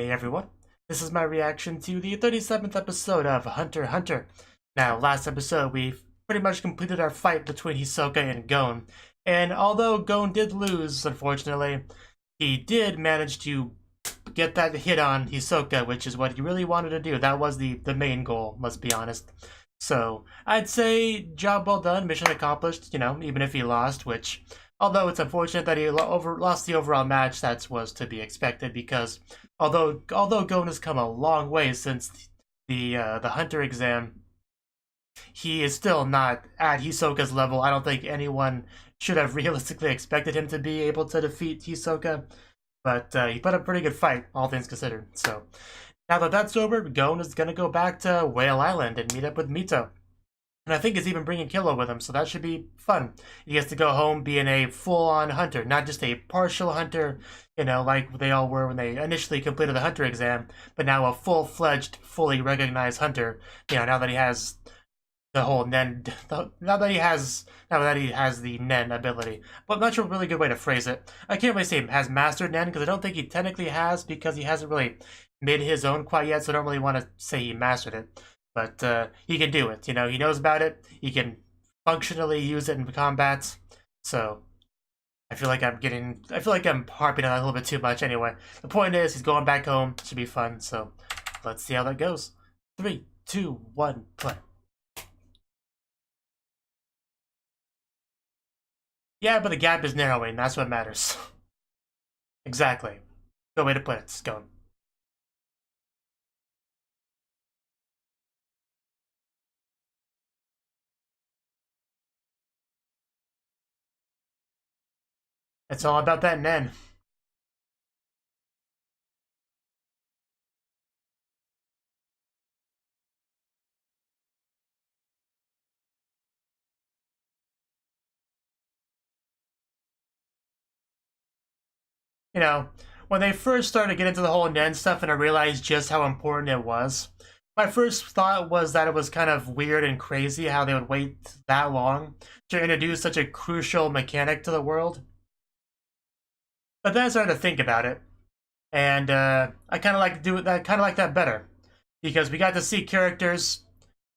Hey everyone, this is my reaction to the 37th episode of Hunter x Hunter. Now, last episode we pretty much completed our fight between Hisoka and Gon, and although Gon did lose, unfortunately, he did manage to get that hit on Hisoka, which is what he really wanted to do. That was the main goal, let's be honest. So, I'd say job well done, mission accomplished, even if he lost, which, although it's unfortunate that he lost the overall match, that was to be expected because although Gon has come a long way since the Hunter exam, he is still not at Hisoka's level. I don't think anyone should have realistically expected him to be able to defeat Hisoka, but he put up a pretty good fight, all things considered. So now that that's over, Gon is gonna go back to Whale Island and meet up with Mito. And I think he's even bringing Kilo with him, so that should be fun. He gets to go home being a full-on hunter, not just a partial hunter, like they all were when they initially completed the hunter exam, but now a full-fledged, fully recognized hunter, now that he has the whole Nen, now that he has the Nen ability. But I'm not sure a really good way to phrase it. I can't really say he has mastered Nen, because I don't think he technically has, because he hasn't really made his own quite yet, so I don't really want to say he mastered it. But he can do it, he knows about it, he can functionally use it in combat, so I feel like I'm harping on that a little bit too much anyway. The point is, he's going back home, should be fun, so let's see how that goes. 3, 2, 1, play. Yeah, but the gap is narrowing, that's what matters. Exactly. Good way to put it, it's going. It's all about that Nen. When they first started getting into the whole Nen stuff and I realized just how important it was, my first thought was that it was kind of weird and crazy how they would wait that long to introduce such a crucial mechanic to the world. But then I started to think about it, and I kind of like that better, because we got to see characters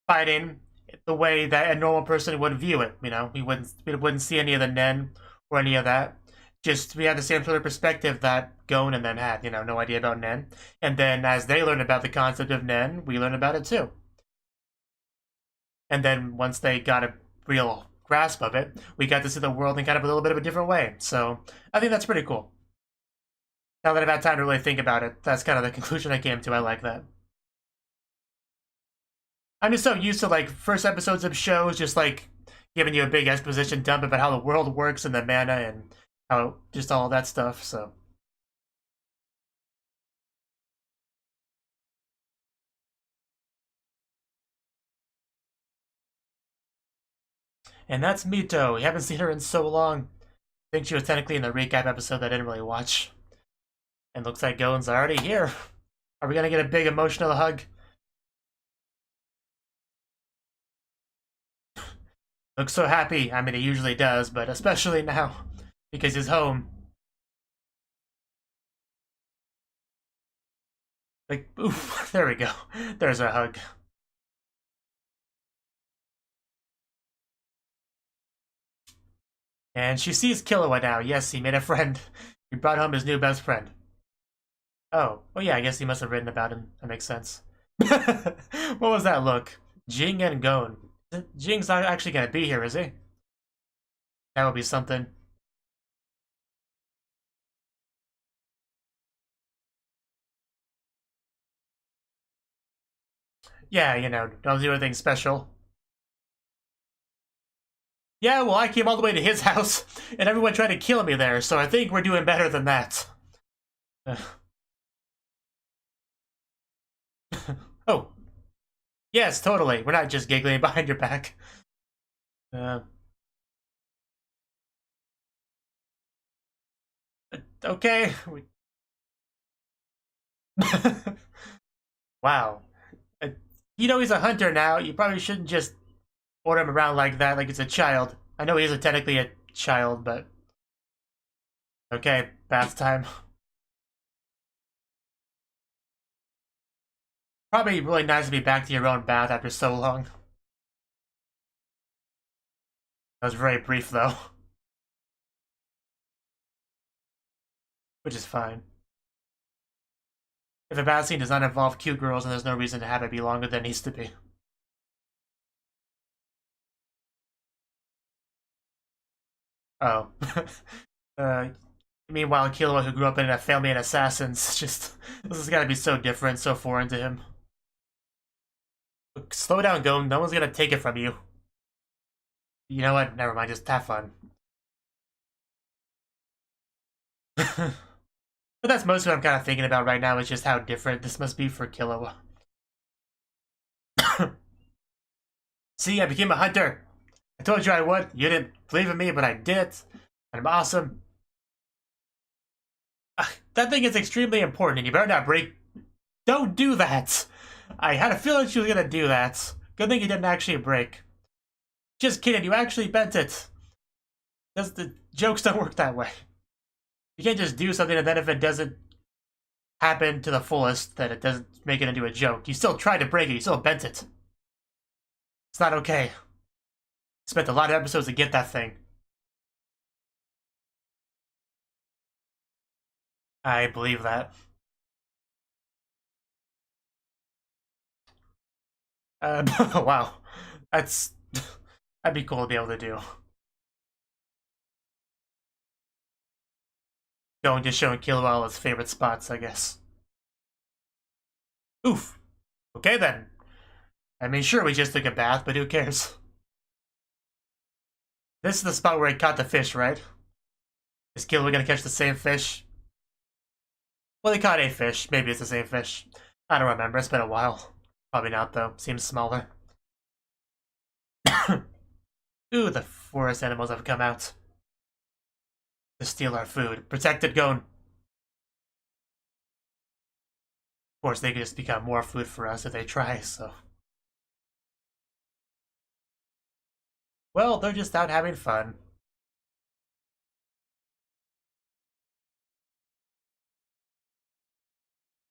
fighting the way that a normal person would view it. We wouldn't see any of the Nen or any of that. Just we had the same sort of perspective that Gon and them had. No idea about Nen, and then as they learned about the concept of Nen, we learned about it too. And then once they got a real grasp of it, we got to see the world in kind of a little bit of a different way. So I think that's pretty cool. Now that I've had time to really think about it, that's kind of the conclusion I came to. I like that. I'm just so used to first episodes of shows just giving you a big exposition dump about how the world works and the mana and how just all that stuff, so. And that's Mito. We haven't seen her in so long. I think she was technically in the recap episode that I didn't really watch. And looks like Gon's already here. Are we gonna get a big emotional hug? Looks so happy. I mean, he usually does, but especially now, because he's home. Oof, there we go. There's a hug. And she sees Killua now. Yes, he made a friend. He brought home his new best friend. Oh, yeah, I guess he must have written about him. That makes sense. What was that look? Jing and Gon. Jing's not actually gonna be here, is he? That would be something. Yeah, don't do anything special. Yeah, well, I came all the way to his house, and everyone tried to kill me there, so I think we're doing better than that. Oh. Yes, totally. We're not just giggling behind your back. Okay. Wow. He's a hunter now. You probably shouldn't just order him around like that, like it's a child. I know he isn't technically a child, but... Okay, bath time. Probably really nice to be back to your own bath after so long. That was very brief, though. Which is fine. If a bath scene does not involve cute girls, then there's no reason to have it be longer than it needs to be. Oh. Meanwhile, Killua, who grew up in a family of assassins, just... This has gotta be so different, so foreign to him. Look, slow down, Gon. No one's gonna take it from you. You know what? Never mind, just have fun. But that's most of what I'm kind of thinking about right now, is just how different this must be for Killua. See, I became a hunter. I told you I would. You didn't believe in me, but I did it. I'm awesome. That thing is extremely important, and you better not break... Don't do that! I had a feeling she was gonna do that. Good thing you didn't actually break. Just kidding, you actually bent it. The jokes don't work that way. You can't just do something and then if it doesn't happen to the fullest, then it doesn't make it into a joke. You still tried to break it, you still bent it. It's not okay. Spent a lot of episodes to get that thing. I believe that. Wow. That's... That'd be cool to be able to do. Going to showing Killua all his favorite spots, I guess. Oof. Okay then. I mean, sure, we just took a bath, but who cares? This is the spot where he caught the fish, right? Is Killua gonna catch the same fish? Well, he caught a fish. Maybe it's the same fish. I don't remember. It's been a while. Probably not, though. Seems smaller. Ooh, the forest animals have come out to steal our food. Protected, Gon. Of course, they could just become more food for us if they try, so... Well, they're just out having fun.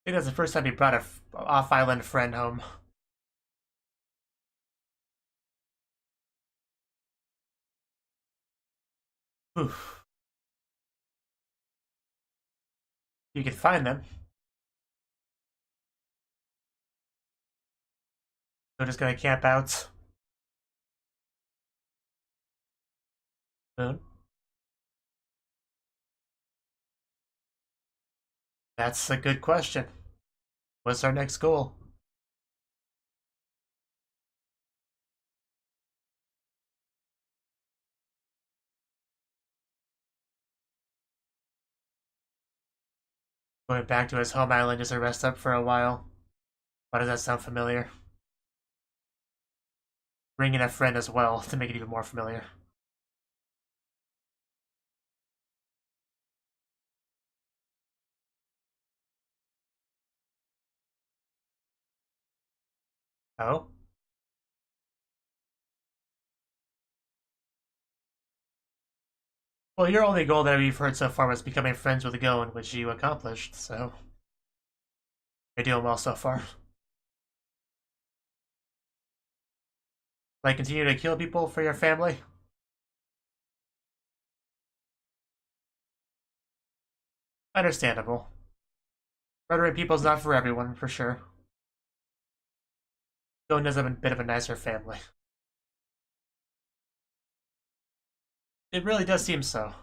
I think that's the first time he brought a off-island friend home. Oof. You can find them. They're just gonna camp out. Moon. That's a good question. What's our next goal? Going back to his home island just to rest up for a while. Why does that sound familiar? Bringing a friend as well to make it even more familiar. Oh? Well, your only goal that we've heard so far was becoming friends with Gon, which you accomplished, so... You're doing well so far. Like, continue to kill people for your family? Understandable. Murdering people's not for everyone, for sure. Gon does have a bit of a nicer family. It really does seem so.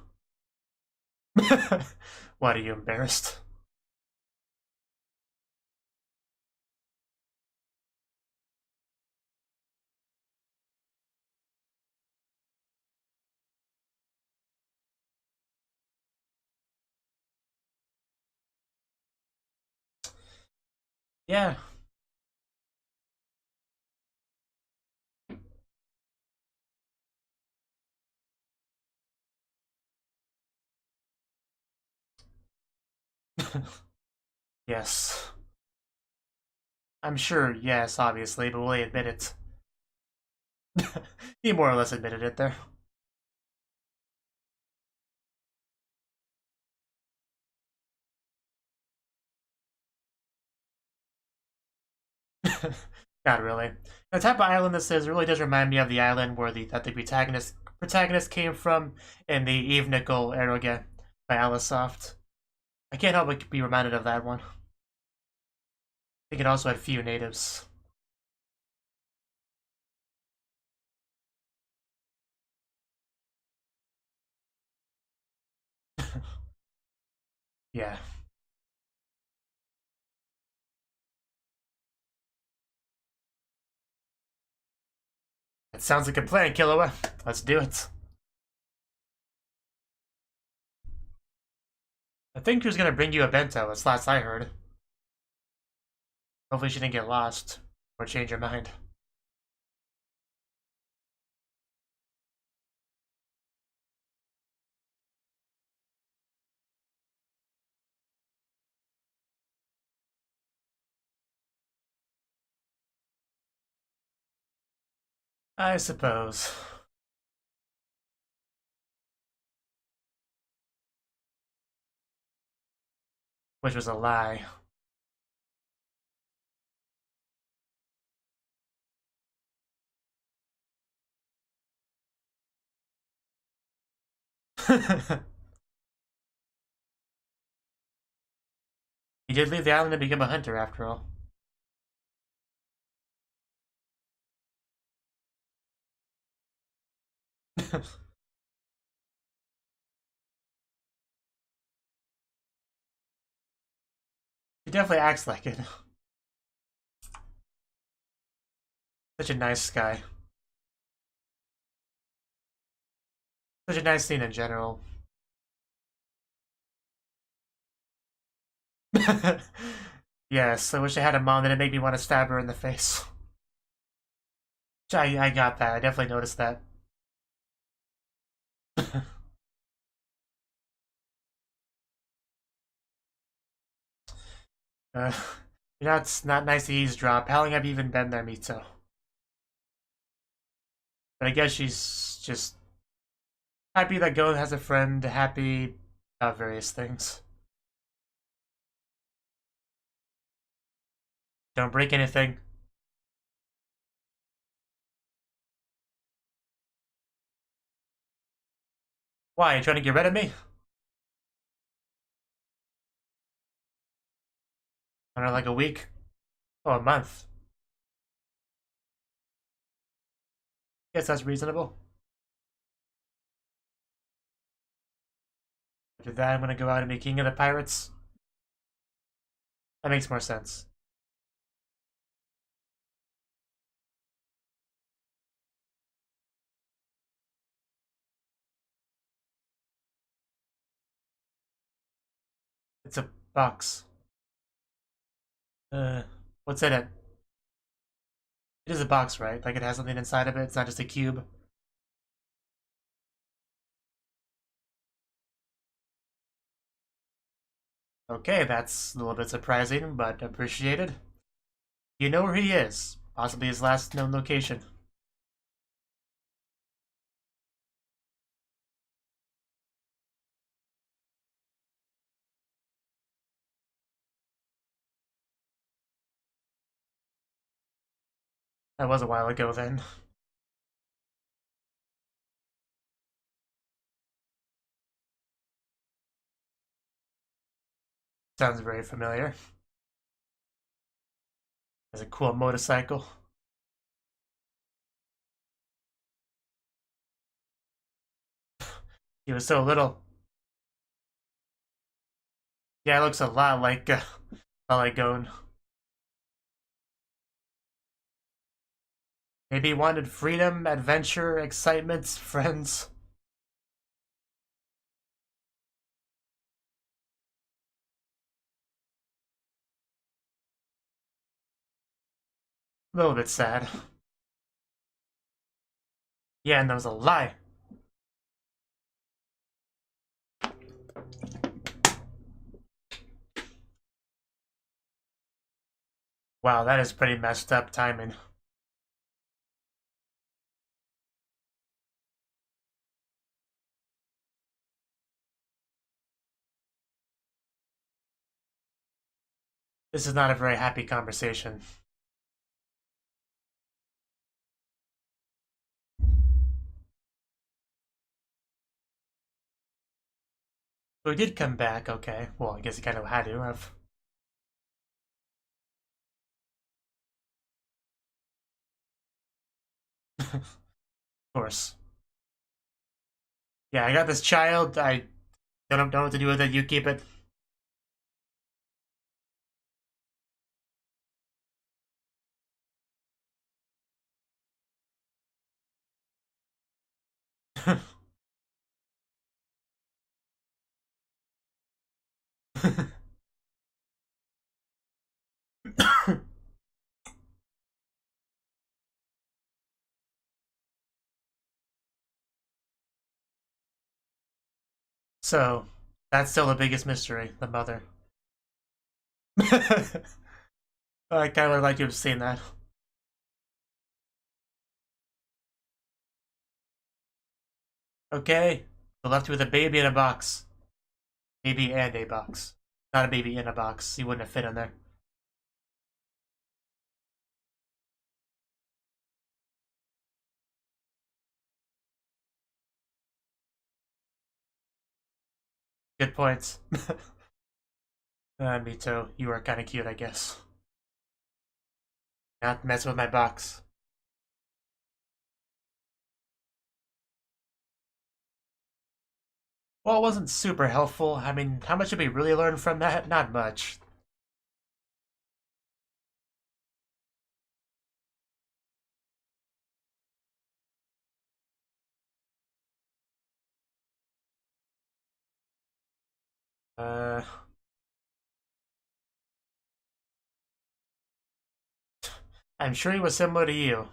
What, are you embarrassed? Yeah. Yes. I'm sure, yes, obviously, but will he admit it? He more or less admitted it there. Not really. The type of island this is really does remind me of the island where the protagonist came from in the Eve Nickel Eroge by Alisoft. I can't help but be reminded of that one. I think it also had few natives. Yeah. It sounds like a plan, Killua. Let's do it. I think she was gonna bring you a bento, as last I heard. Hopefully she didn't get lost or change her mind. I suppose. Which was a lie. He did leave the island to become a hunter, after all. He definitely acts like it. Such a nice guy. Such a nice scene in general. Yes, I wish I had a mom that didn't make me want to stab her in the face. I got that. I definitely noticed that. uh, you know, it's not nice to eavesdrop. How long have you even been there, Mito? But I guess she's just happy that Gon has a friend, happy about various things. Don't break anything. Why, you trying to get rid of me? I don't know, like a week? Oh, a month. Guess that's reasonable. After that, I'm gonna go out and be king of the pirates. That makes more sense. It's a box. What's in it? It is a box, right? Like it has something inside of it. It's not just a cube. Okay, that's a little bit surprising, but appreciated. You know where he is. Possibly his last known location. That was a while ago then. Sounds very familiar. Has a cool motorcycle. He was so little. Yeah, it looks a lot like Gon. Maybe he wanted freedom, adventure, excitement, friends. A little bit sad. Yeah, and that was a lie. Wow, that is pretty messed up timing. This is not a very happy conversation. So he did come back, okay. Well, I guess he kind of had to have. Of course. Yeah, I got this child. I don't know what to do with it. You keep it. So, that's still the biggest mystery, the mother. I kind of like to have seen that. Okay, we're left with a baby in a box. Baby and a box. Not a baby in a box. He wouldn't have fit in there. Good points. Me too. You are kind of cute, I guess. Not mess with my box. Well, it wasn't super helpful. I mean, how much did we really learn from that? Not much. Uh, I'm sure he was similar to you.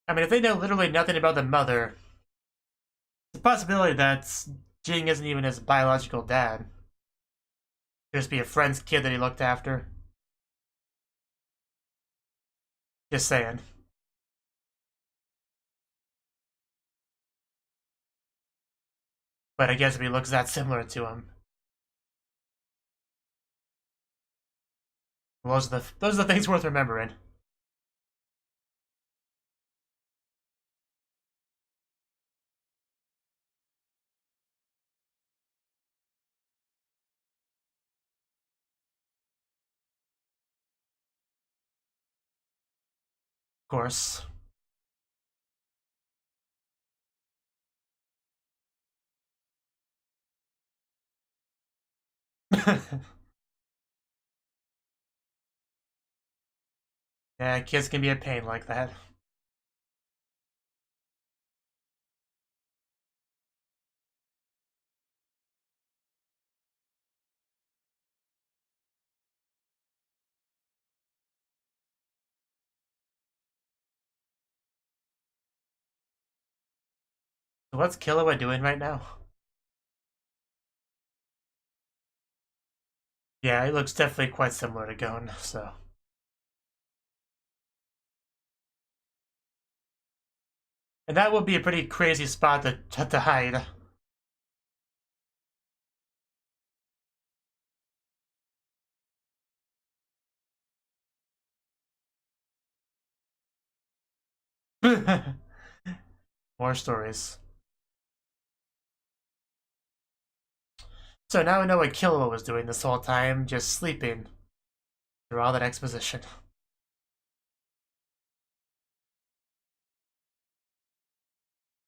I mean, if they know literally nothing about the mother, it's a possibility that Jing isn't even his biological dad. Just be a friend's kid that he looked after. Just saying. But I guess if he looks that similar to him, those are the things worth remembering. Of course. Yeah, kids can be a pain like that. So what's Killua doing right now? Yeah, he looks definitely quite similar to Gon, so. And that would be a pretty crazy spot to hide. More stories. So now we know what Killua was doing this whole time, just sleeping through all that exposition.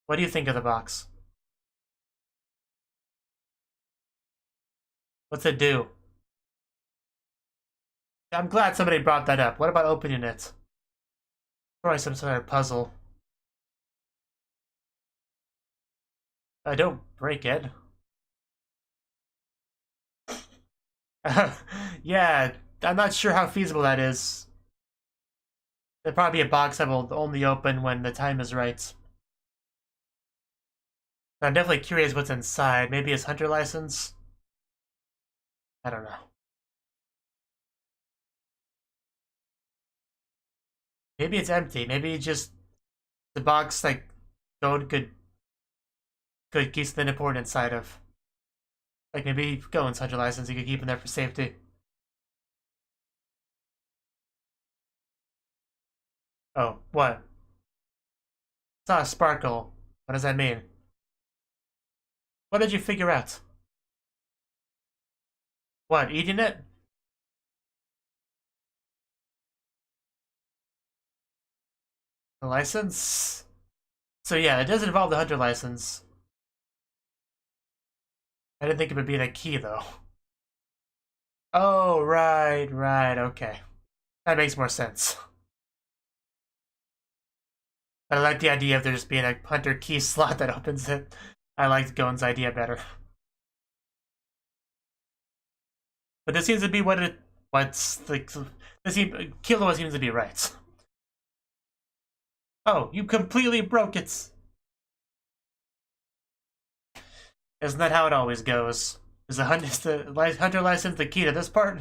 What do you think of the box? What's it do? I'm glad somebody brought that up. What about opening it? Probably some sort of puzzle. Don't break it. Yeah, I'm not sure how feasible that is. There'll probably be a box that will only open when the time is right. I'm definitely curious what's inside. Maybe his hunter license? I don't know. Maybe it's empty. Maybe just the box like Gold could keep something important inside of. Like maybe Gon's Hunter license, you could keep him there for safety. Oh, what? It's not a sparkle. What does that mean? What did you figure out? What, eating it? The license? So yeah, it does involve the Hunter license. I didn't think it would be the key, though. Oh, right, okay. That makes more sense. I like the idea of there just being a Hunter key slot that opens it. I liked Gon's idea better. But this seems to be what's like, Killua seems to be right. Oh, you completely broke it! Isn't that how it always goes? Is the Hunter license the key to this part?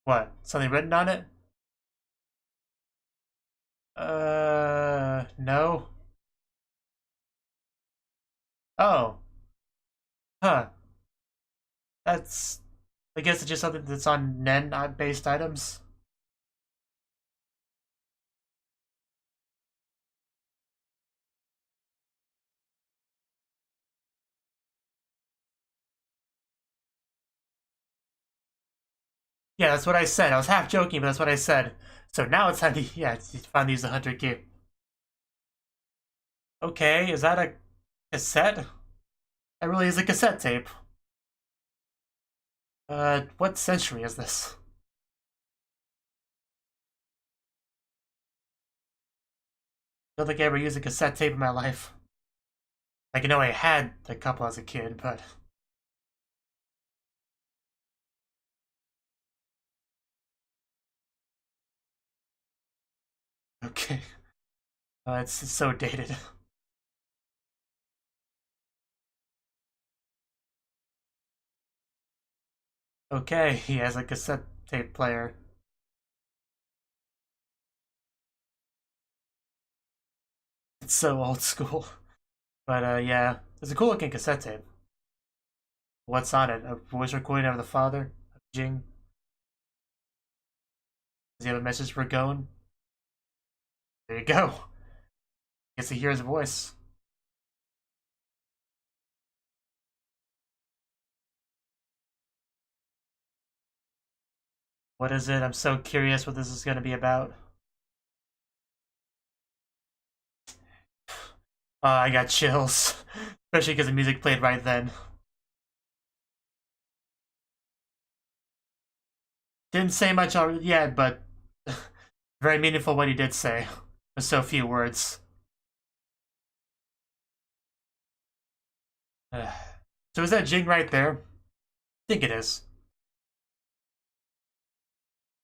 What? Something written on it? No. Oh. Huh. That's... I guess it's just something that's on Nen-based items. Yeah, that's what I said. I was half joking, but that's what I said. So now it's time to, yeah, to finally use the Hunter key. Okay, is that a cassette? That really is a cassette tape. What century is this? I don't think I ever used a cassette tape in my life. Like, I know I had a couple as a kid, but... Okay. It's so dated. Okay, he has a cassette tape player. It's so old school. But, yeah. It's a cool looking cassette tape. What's on it? A voice recording of the father? Of Jing? Does he have a message for Gon? There you go. Gets to hear his voice. What is it? I'm so curious what this is going to be about. I got chills. Especially because the music played right then. Didn't say much yet, but very meaningful what he did say. With so few words. So is that Jing right there? I think it is.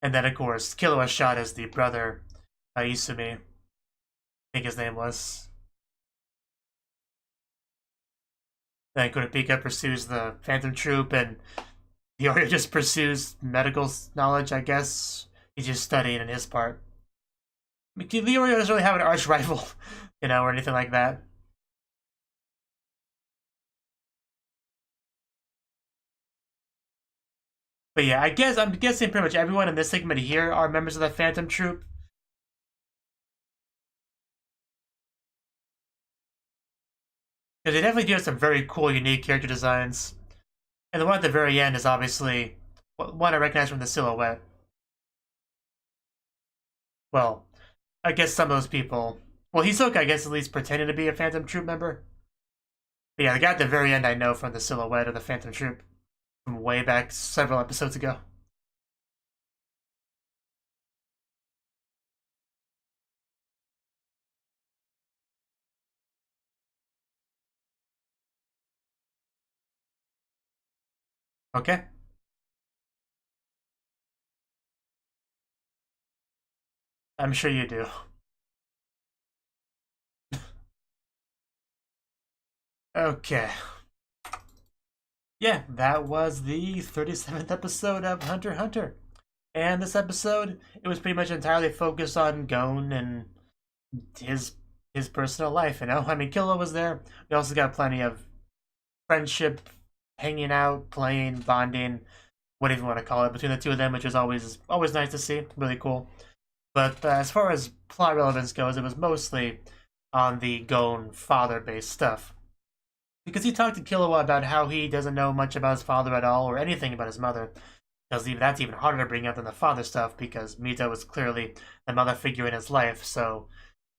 And then, of course, Killua shot as the brother, Izumi. I think his name was. Then Kurapika pursues the Phantom Troop, and Yorio just pursues medical knowledge, I guess. He's just studying in his part. I mean, Yorio doesn't really have an arch rival, you know, or anything like that. But yeah, I'm guessing pretty much everyone in this segment here are members of the Phantom Troop. Because they definitely do have some very cool, unique character designs. And the one at the very end is obviously one I recognize from the silhouette. Well, I guess some of those people... Well, Hisoka, I guess, at least pretended to be a Phantom Troop member. But yeah, the guy at the very end I know from the silhouette of the Phantom Troop. From way back several episodes ago. Okay. I'm sure you do. Okay. Yeah, that was the 37th episode of Hunter x Hunter. And this episode, it was pretty much entirely focused on Gon and his personal life, you know? I mean, Killua was there. We also got plenty of friendship, hanging out, playing, bonding, whatever you want to call it, between the two of them, which is always nice to see. Really cool. But as far as plot relevance goes, it was mostly on the Gon father-based stuff. Because he talked to Killua about how he doesn't know much about his father at all, or anything about his mother. Because that's even harder to bring up than the father stuff, because Mito was clearly the mother figure in his life. So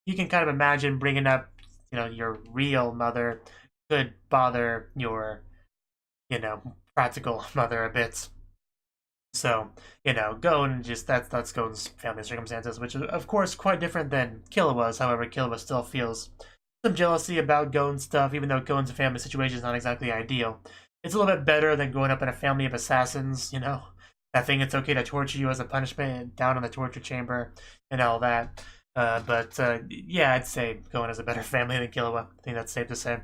you can kind of imagine bringing up, your real mother could bother your, practical mother a bit. So, Gon that's Gon's family circumstances, which is of course quite different than Killua's. However, Killua still feels some jealousy about Gon's stuff, even though Gon's family situation is not exactly ideal. It's a little bit better than growing up in a family of assassins, that thing it's okay to torture you as a punishment down in the torture chamber and all that. But yeah, I'd say Gon has a better family than Killua. I think that's safe to say.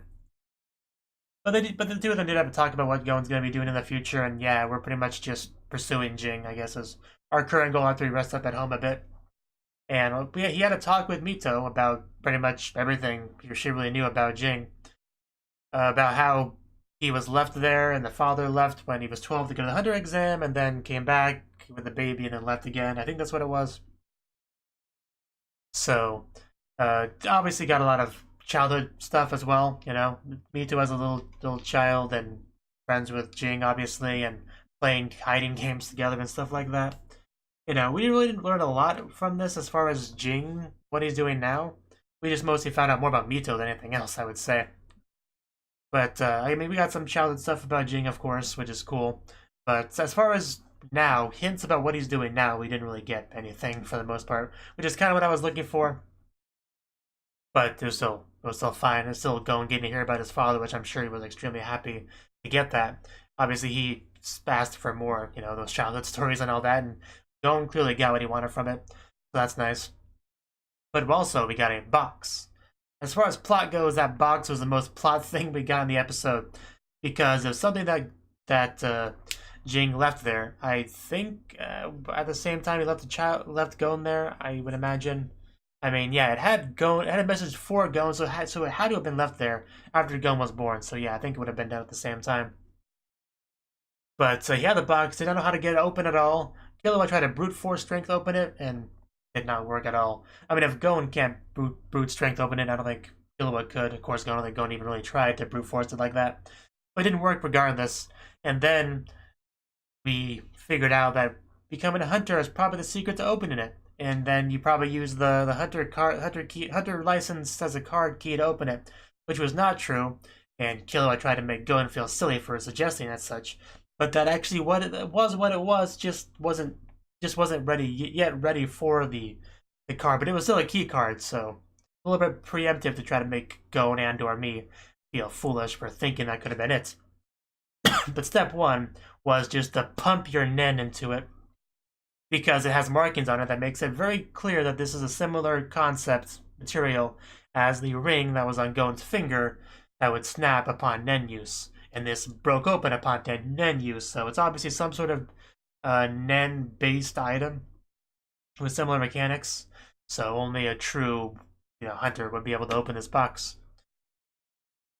But the two of them did have to talk about what Gon's going to be doing in the future, and yeah, we're pretty much just pursuing Jing, I guess, is our current goal after we rest up at home a bit. And he had a talk with Mito about pretty much everything she really knew about Jing. About how he was left there, and the father left when he was 12 to go to the hunter exam, and then came back with the baby and then left again. I think that's what it was. So, obviously got a lot of childhood stuff as well, Mito as a little child and friends with Jing, obviously, and playing hiding games together and stuff like that. We really didn't learn a lot from this as far as Jing, what he's doing now. We just mostly found out more about Mito than anything else, I would say. But, I mean, we got some childhood stuff about Jing, of course, which is cool. But as far as now, hints about what he's doing now, we didn't really get anything for the most part, which is kind of what I was looking for. But it was still fine. It's still going, getting to hear about his father, which I'm sure he was extremely happy to get that. Obviously, he asked for more, those childhood stories and all that, and Gon clearly got what he wanted from it. So that's nice. But also, we got a box. As far as plot goes, that box was the most plot thing we got in the episode, because it was something that Jing left there. I think at the same time he left Gon there, I would imagine. I mean, yeah, it had a message for Gon, so it had to have been left there after Gon was born. So yeah, I think it would have been done at the same time. But he had the box, did not know how to get it open at all. Killua tried to brute force strength open it, and did not work at all. I mean, if Gon can't brute strength open it, I don't think Killua could. Of course, I don't think Gon even really tried to brute force it like that. But it didn't work regardless. And then we figured out that becoming a hunter is probably the secret to opening it. And then you probably use the hunter license as a card key to open it, which was not true. And Killua tried to make Gon feel silly for suggesting as such, but that actually what it was just wasn't ready for the card. But it was still a key card, so a little bit preemptive to try to make Gon and/or me feel foolish for thinking that could have been it. But step one was just to pump your nen into it, because it has markings on it that makes it very clear that this is a similar concept material as the ring that was on Gon's finger that would snap upon nen use. And this broke open upon nen use, so it's obviously some sort of nen-based item with similar mechanics. So only a true, hunter would be able to open this box.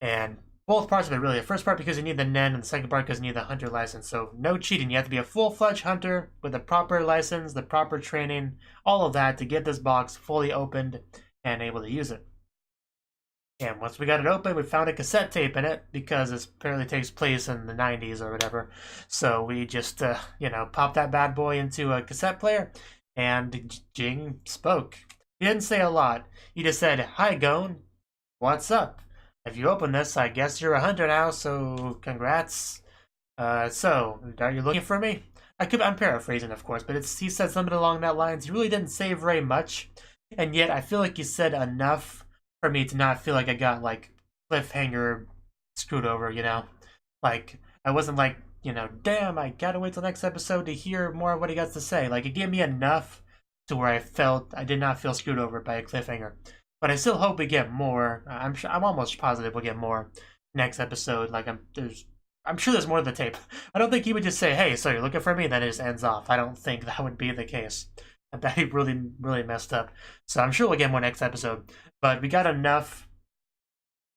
And both parts of it, really. The first part because you need the nen, and the second part because you need the hunter license. So no cheating. You have to be a full-fledged hunter with the proper license, the proper training, all of that to get this box fully opened and able to use it. And once we got it open, we found a cassette tape in it because it apparently takes place in the 90s or whatever. So we just, popped that bad boy into a cassette player, and Jing spoke. He didn't say a lot. He just said, "Hi, Gon. What's up? If you open this, I guess you're a hunter now, so congrats. So, are you looking for me?" I'm paraphrasing, of course, but he said something along that lines. He really didn't say very much, and yet I feel like he said enough for me to not feel like I got, cliffhanger screwed over, Like, I wasn't like, damn, I gotta wait till next episode to hear more of what he got to say. Like, it gave me enough to where I did not feel screwed over by a cliffhanger. But I still hope we get more. I'm almost positive we'll get more next episode. I'm sure there's more to the tape. I don't think he would just say, "Hey, so you're looking for me," then it just ends off. I don't think that would be the case. That he really messed up. So I'm sure we'll get more next episode. But we got enough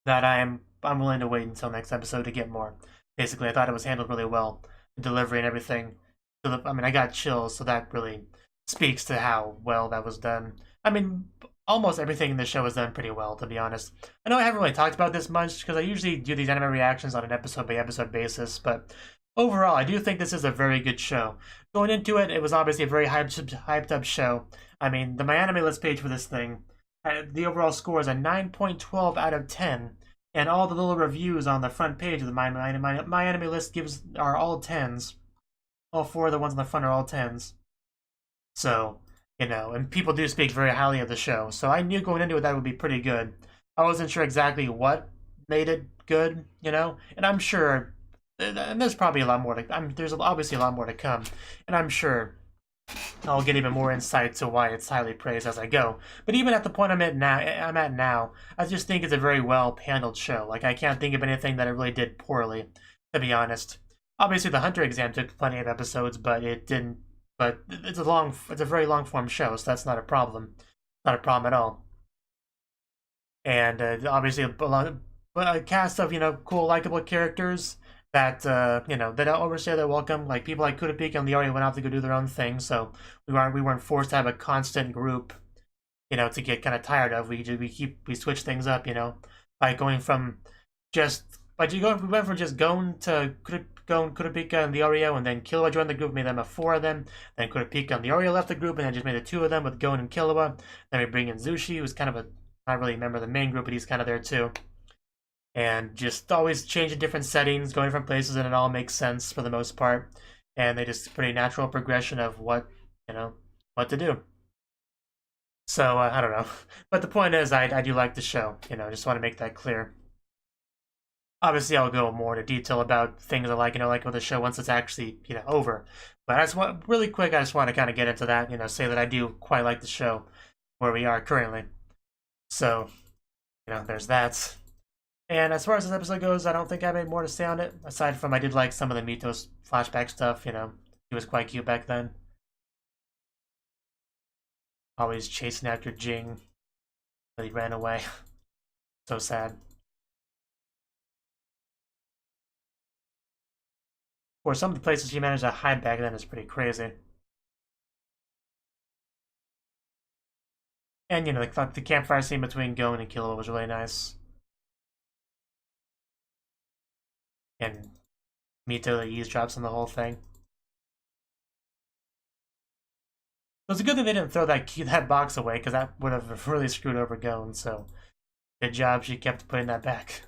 that I'm willing to wait until next episode to get more. Basically, I thought it was handled really well, the delivery and everything. I mean, I got chills, so that really speaks to how well that was done. I mean, almost everything in the show was done pretty well, to be honest. I know I haven't really talked about this much, because I usually do these anime reactions on an episode-by-episode basis, but overall, I do think this is a very good show. Going into it, it was obviously a very hyped-up show. I mean, the MyAnimeLIst page for this thing, the overall score is a 9.12 out of 10, and all the little reviews on the front page of the MyAnimeLIst are all 10s. All 4 of the ones on the front are all 10s. So, you know, and people do speak very highly of the show. So I knew going into it that would be pretty good. I wasn't sure exactly what made it good, you know? And I'm sure, and there's probably a lot more there's obviously a lot more to come. And I'm sure I'll get even more insight to why it's highly praised as I go. But even at the point I'm at now, I just think it's a very well handled show. Like, I can't think of anything that it really did poorly, to be honest. Obviously, the Hunter exam took plenty of episodes, but it didn't. But it's a very long form show, so that's not a problem. Not a problem at all. And obviously, a cast of cool, likable characters that that overstay their welcome. Like people like Kurapika and Leorio went off to go do their own thing, so we weren't forced to have a constant group, to get kind of tired of. We switch things up, by going from just we went from just Gon to Kurapika and Leorio, and then Killua joined the group, made them 4 of them. Then Kurapika and Leorio left the group, and then just made the 2 of them with Gon and Killua. Then we bring in Zushi, who's kind of not really a member of the main group, but he's kind of there too. And just always changing different settings, going different places, and it all makes sense for the most part. And they just pretty natural progression of what to do. So I don't know, but the point is, I do like the show. Just want to make that clear. Obviously, I'll go more into detail about things I like, like with the show once it's actually, over. But I just want, really quick, I just want to kind of get into that, say that I do quite like the show where we are currently. So, there's that. And as far as this episode goes, I don't think I have any more to say on it, aside from I did like some of the Mito's flashback stuff, he was quite cute back then. Always chasing after Jing, but he ran away. So sad. Or some of the places he managed to hide back then is pretty crazy. And, the campfire scene between Gon and Killua was really nice. And Mito that eavesdrops on the whole thing. It was a good thing they didn't throw that box away, because that would have really screwed over Gon, so good job she kept putting that back.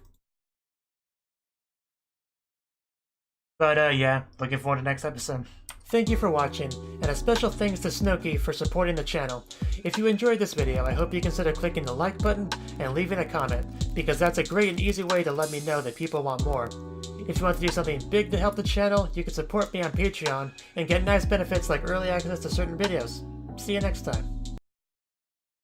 But yeah, looking forward to next episode. Thank you for watching, and a special thanks to Cnouki for supporting the channel. If you enjoyed this video, I hope you consider clicking the like button and leaving a comment, because that's a great and easy way to let me know that people want more. If you want to do something big to help the channel, you can support me on Patreon and get nice benefits like early access to certain videos. See you next time.